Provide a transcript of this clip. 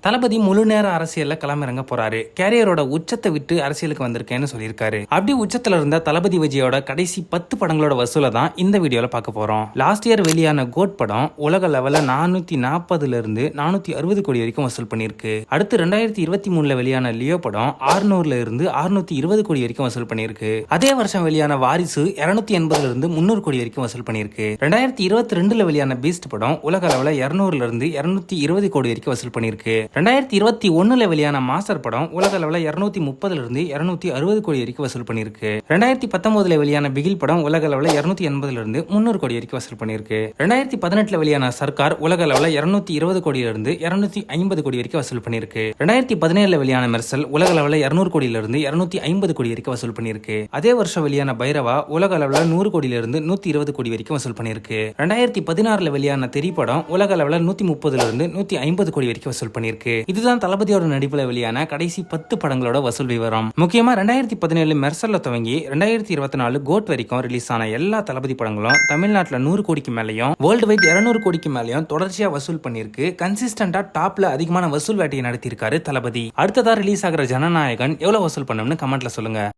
தளபதி முழு நேர அரசியல்ல களமிறங்க போறாரு. கேரியரோட உச்சத்தை விட்டு அரசியலுக்கு வந்திருக்கேன்னு சொல்லியிருக்காரு. அப்படி உச்சத்துல இருந்த தளபதி விஜயோட கடைசி 10 படங்களோட வசூலை தான் இந்த வீடியோல பார்க்க போறோம். லாஸ்ட் இயர் வெளியான கோட் படம் உலக லெவல்ல 440 இருந்து 460 கோடி வரைக்கும் வசூல் பண்ணிருக்கு. அடுத்து 2023 வெளியான லியோ படம் 600 இருந்து 620 கோடி வரைக்கும் வசூல் பண்ணிருக்கு. அதே வருஷம் வெளியான வாரிசு 280 இருந்து 300 கோடி வரைக்கும் வசூல் பண்ணிருக்கு. 2022 வெளியான பீஸ்ட் படம் உலக லெவல்ல 200 இருந்து 220 கோடி வரைக்கும் வசூல் பண்ணிருக்கு. 2021 வெளியான மாஸ்டர் படம் உலக அளவுல 230 இருந்து 260 கோடி வரைக்கும் வசூல் பண்ணிருக்கு. 2019 வெளியான பிகில் படம் உலக அளவுல 280 இருந்து 300 கோடி வரைக்கும் வசூல் பண்ணிருக்கு. 2018 வெளியான சர்க்கார் உலக அளவுல 220 கோடியில இருந்து 250 கோடி வரைக்கும் வசூல் பண்ணிருக்கு. 2017 வெளியான மெர்சல் உலக அளவுல 200 கோடியில இருந்து 250 கோடி வரைக்கும் வசூல் பண்ணிருக்கு. அதே வருஷம் வெளியான பைரவா உலக அளவுல 100 கோடியில இருந்து 120 கோடி வரைக்கும் வசூல் பண்ணிருக்கு. 2016 வெளியான தெரி படம் உலக அளவுல 130 இருந்து 150 கோடி வரைக்கும் வசூல் பண்ணிருக்கு. இதுதான் தளபதியோட நடிப்புல வெளியான கடைசி 10 படங்களோட வசூல் விவரம். முக்கியமா 2017 மெர்சல்ல துவங்கி 2024 கோட் வரைக்கும் ரிலீஸ் ஆன எல்லா தளபதி படங்களும் தமிழ்நாட்டுல 100 கோடிக்கு மேலயும் வேர்ல்டு வைட் 200 கோடிக்கு மேலயும் தொடர்ச்சியா வசூல் பண்ணிருக்கு. கன்சிஸ்டன்டா டாப்ல அதிகமான வசூல் வேட்டையை நடத்தியிருக்காரு தளபதி. அடுத்ததா ரிலீஸ் ஆகிற ஜனநாயகன் எவ்வளவு வசூல் பண்ணும்னு கமெண்ட்ல சொல்லுங்க.